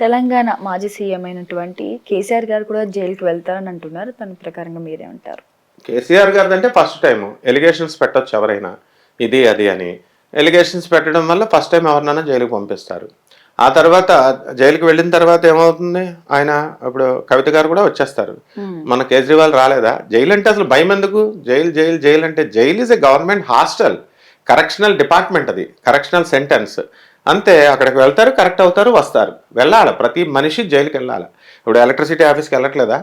తెలంగాణ మాజీ సీఎం అయినటువంటి కేసీఆర్ గారు కూడా జైలుకి వెళ్తారని అంటున్నారు. దాని ప్రకారంగా మీరేమంటారు? కేసీఆర్ గారిదంటే ఫస్ట్ టైం ఎలిగేషన్స్ పెట్టొచ్చు ఎవరైనా, ఇది అది అని. ఎలిగేషన్స్ పెట్టడం వల్ల ఫస్ట్ టైం ఎవరినైనా జైలుకి పంపిస్తారు. ఆ తర్వాత జైలుకి వెళ్ళిన తర్వాత ఏమవుతుంది, ఆయన ఇప్పుడు కవిత గారు కూడా వచ్చేస్తారు. మన కేజ్రీవాల్ రాలేదా? జైలు అంటే అసలు భయం ఎందుకు? జైలు జైలు జైలు అంటే jail is a government hostel, correctional department, అది కరెక్షనల్ సెంటెన్స్ అంతే. అక్కడికి వెళ్తారు, కరెక్ట్ అవుతారు, వస్తారు. వెళ్ళాలి, ప్రతి మనిషి జైలుకి వెళ్ళాలి. ఇప్పుడు ఎలక్ట్రిసిటీ ఆఫీస్కి వెళ్ళట్లేదా?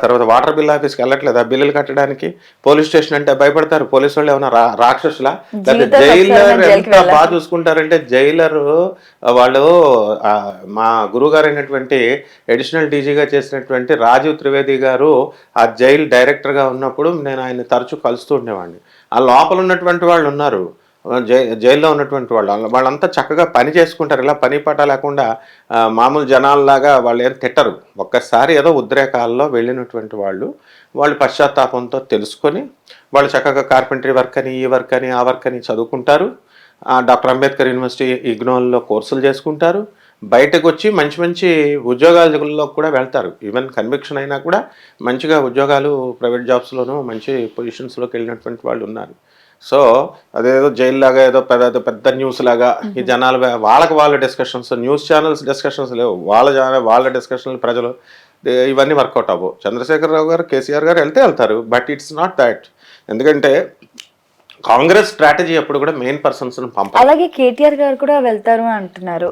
తర్వాత వాటర్ బిల్ ఆఫీస్కి వెళ్ళట్లేదా బిల్లులు కట్టడానికి? పోలీస్ స్టేషన్ అంటే భయపడతారు. పోలీసు వాళ్ళు ఏమైనా రాక్షసులా? లేకపోతే జైలర్ ఎంత బాగా చూసుకుంటారంటే, జైలరు వాళ్ళు మా గురువు గారు అయినటువంటి అడిషనల్ డీజీగా చేసినటువంటి రాజీవ్ త్రివేది గారు ఆ జైలు డైరెక్టర్గా ఉన్నప్పుడు నేను ఆయన తరచూ కలుస్తూ ఉండేవాడిని. ఆ లోపల ఉన్నటువంటి వాళ్ళు ఉన్నారు, జైల్లో ఉన్నటువంటి వాళ్ళంతా చక్కగా పని చేసుకుంటారు. ఇలా పని పాట లేకుండా మామూలు జనాల్లాగా వాళ్ళు ఏం తిట్టరు. ఒక్కసారి ఏదో ఉద్రేకాల్లో వెళ్ళినటువంటి వాళ్ళు పశ్చాత్తాపంతో తెలుసుకొని వాళ్ళు చక్కగా కార్పెంటరీ వర్క్ అని, ఈ వర్క్ అని, ఆ వర్క్ అని చదువుకుంటారు. డాక్టర్ అంబేద్కర్ యూనివర్సిటీ ఇగ్నోల్లో కోర్సులు చేసుకుంటారు. బయటకు వచ్చి మంచి మంచి ఉద్యోగాలలో కూడా వెళ్తారు. ఈవెన్ కన్విక్షన్ అయినా కూడా మంచిగా ఉద్యోగాలు ప్రైవేట్ జాబ్స్లోనూ మంచి పొజిషన్స్లోకి వెళ్ళినటువంటి వాళ్ళు ఉన్నారు. సో అదేదో జైలు లాగా ఏదో పెద్ద పెద్ద న్యూస్ లాగా ఈ జనాలు వాళ్ళ డిస్కషన్స్, న్యూస్ ఛానల్స్ డిస్కషన్స్ లేవు, వాళ్ళ డిస్కషన్లు ప్రజలు ఇవన్నీ వర్కౌట్ అవ్వవు. చంద్రశేఖరరావు గారు, కేసీఆర్ గారు వెళ్తారు, బట్ ఇట్స్ నాట్ దాట్. ఎందుకంటే కాంగ్రెస్ స్ట్రాటజీ ఎప్పుడు కూడా మెయిన్ పర్సన్స్ పంపాలి. అలాగే కేటీఆర్ గారు కూడా వెళ్తారు అంటున్నారు.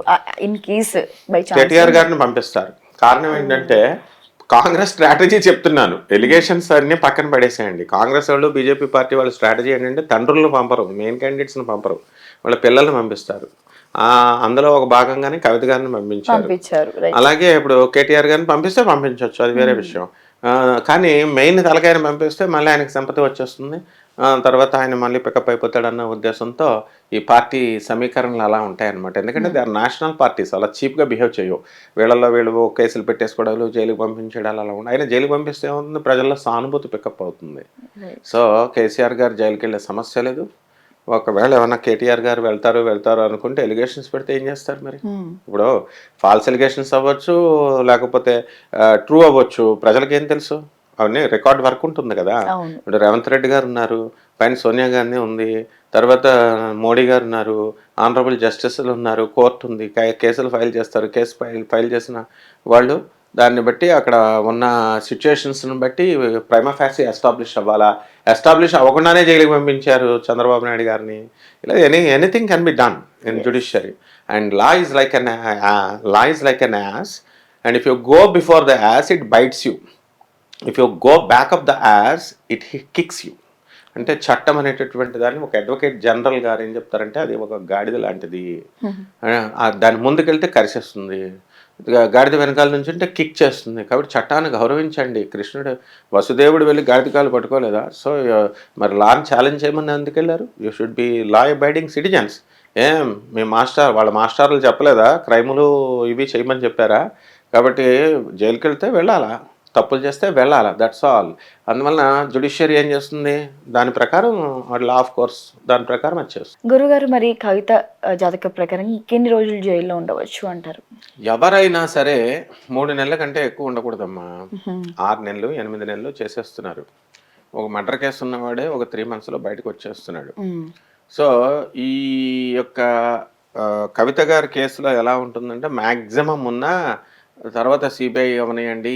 In case by chance KTR గారిని పంపిస్తారు. కారణం ఏంటంటే కాంగ్రెస్ స్ట్రాటజీ చెప్తున్నాను. ఎలిగేషన్స్ అన్ని పక్కన పడేసేయండి. కాంగ్రెస్ వాళ్ళు, బీజేపీ పార్టీ వాళ్ళ స్ట్రాటజీ ఏంటంటే తండ్రులను పంపరు, మెయిన్ క్యాండిడేట్స్ని పంపరు, వాళ్ళ పిల్లల్ని పంపిస్తారు. అందులో ఒక భాగంగానే కవిత గారిని పంపించారు. అలాగే ఇప్పుడు కేటీఆర్ గారిని పంపిస్తే పంపించవచ్చు, అది వేరే విషయం. కానీ మెయిన్ తలకాయని పంపిస్తే మళ్ళీ ఆయనకి సింపతి వచ్చేస్తుంది. తర్వాత ఆయన మళ్ళీ పికప్ అయిపోతాడన్న ఉద్దేశంతో ఈ పార్టీ సమీకరణలు అలా ఉంటాయన్నమాట. ఎందుకంటే దే ఆర్ నేషనల్ పార్టీస్, అలా చీప్గా బిహేవ్ చేయవు. వీళ్ళు కేసులు పెట్టేసుకోవడాలు, జైలుకి పంపించడాలు అలా ఉంటాయి. ఆయన జైలుకి పంపిస్తే ఏమవుతుంది, ప్రజల్లో సానుభూతి పికప్ అవుతుంది. సో కేసీఆర్ గారు జైలుకి వెళ్ళే సమస్య లేదు. ఒకవేళ ఏమన్నా కేటీఆర్ గారు వెళ్తారు అనుకుంటే ఎలిగేషన్స్ పెడితే ఏం చేస్తారు మరి? ఇప్పుడు ఫాల్స్ ఎలిగేషన్స్ అవ్వచ్చు, లేకపోతే ట్రూ అవ్వచ్చు, ప్రజలకి ఏం తెలుసు? అవన్నీ రికార్డ్ వర్క్ ఉంటుంది కదా. ఇప్పుడు రేవంత్ రెడ్డి గారు ఉన్నారు, పైన సోనియా గాంధీ ఉంది, తర్వాత మోడీ గారు ఉన్నారు, ఆనరబుల్ జస్టిస్లు ఉన్నారు, కోర్టు ఉంది, కేసులు ఫైల్ చేస్తారు. కేసు ఫైల్ చేసిన వాళ్ళు దాన్ని బట్టి అక్కడ ఉన్న సిచ్యుయేషన్స్ని బట్టి ప్రైమా ఫ్యాసీ ఎస్టాబ్లిష్ అవ్వాలా, ఎస్టాబ్లిష్ అవ్వకుండానే జైలుకి పంపించారు చంద్రబాబు నాయుడు గారిని. ఇలా anything can be done in judiciary. And law is like an ass, and if you go before the ass it bites you, if you go back of the ass it kicks you. అంటే చట్టం అనేటటువంటి దాన్ని ఒక advocate general గారు ఏం చెప్తారంటే, అది ఒక గాడిద లాంటిది, దాని ముందుకెళ్తే కరిసేస్తుంది, గాడిద వెనకాల నుంచి అంటే కిక్ చేస్తుంది. కాబట్టి చట్టాన్ని గౌరవించండి. కృష్ణుడు వసుదేవుడు వెళ్ళి గాడిద కాలు పట్టుకోలేదా? సో మరి లాని ఛాలెంజ్ చేయమని ఎందుకు వెళ్ళారు? You should be law abiding citizens. మీ వాళ్ళ మాస్టర్లు చెప్పలేదా క్రైములు ఇవి చేయమని చెప్పారా? కాబట్టి జైలుకి వెళ్తే వెళ్ళాలా, తప్పులు చేస్తే వెళ్ళాలా, దట్స్ ఆల్. అందువలన జ్యుడిషియరీ ఏం చేస్తుంది, దాని ప్రకారం లా ఆఫ్ కోర్స్ దాని ప్రకారం వచ్చేస్తుంది. గురుగారు, మరి కవిత జాతక ప్రకారం ఎన్ని రోజులు జైల్లో ఉండవచ్చు అంటారు? ఎవరైనా సరే 3 నెలల కంటే ఎక్కువ ఉండకూడదమ్మా. 6 నెలలు 8 నెలలు చేసేస్తున్నారు. ఒక మర్డర్ కేసు ఉన్నవాడే ఒక 3 monthsలో బయటకు వచ్చేస్తున్నాడు. సో ఈ యొక్క కవిత గారి కేసులో ఎలా ఉంటుందంటే, మ్యాక్సిమం ఉన్న తర్వాత సిబిఐ అవనివ్వండి,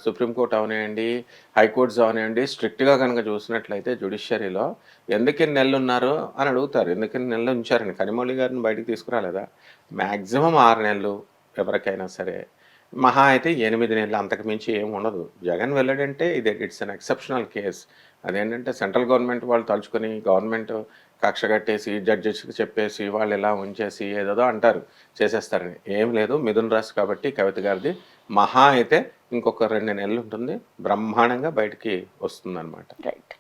సుప్రీంకోర్టు అవనివ్వండి, హైకోర్ట్స్ అవనివ్వండి, స్ట్రిక్ట్గా కనుక చూసినట్లయితే జ్యుడిషియరీలో ఎందుకు ఇన్ని నెలలు ఉన్నారు అని అడుగుతారు. ఎందుకు ఇన్ని నెలలు ఉంచారని. కనిమౌళి గారిని బయటకు తీసుకురాలేదా? మ్యాక్సిమం 6 నెలలు ఎవరికైనా సరే, మహా అయితే 8 నెలలు, అంతకు మించి ఏమి ఉండదు. జగన్ వెళ్ళాడంటే ఇట్స్ అన్ ఎక్సెప్షనల్ కేస్. అదేంటంటే సెంట్రల్ గవర్నమెంట్ వాళ్ళు తలుచుకొని గవర్నమెంట్ కక్ష కట్టేసి జడ్జెస్కి చెప్పేసి వాళ్ళు ఇలా ఉంచేసి ఏదేదో అంటారు, చేసేస్తారని. ఏం లేదు, మిథున్ రాశి కాబట్టి కవిత గారిది మహా అయితే ఇంకొక 2 నెలలు ఉంటుంది, బ్రహ్మాండంగా బయటికి వస్తుందన్నమాట. రైట్.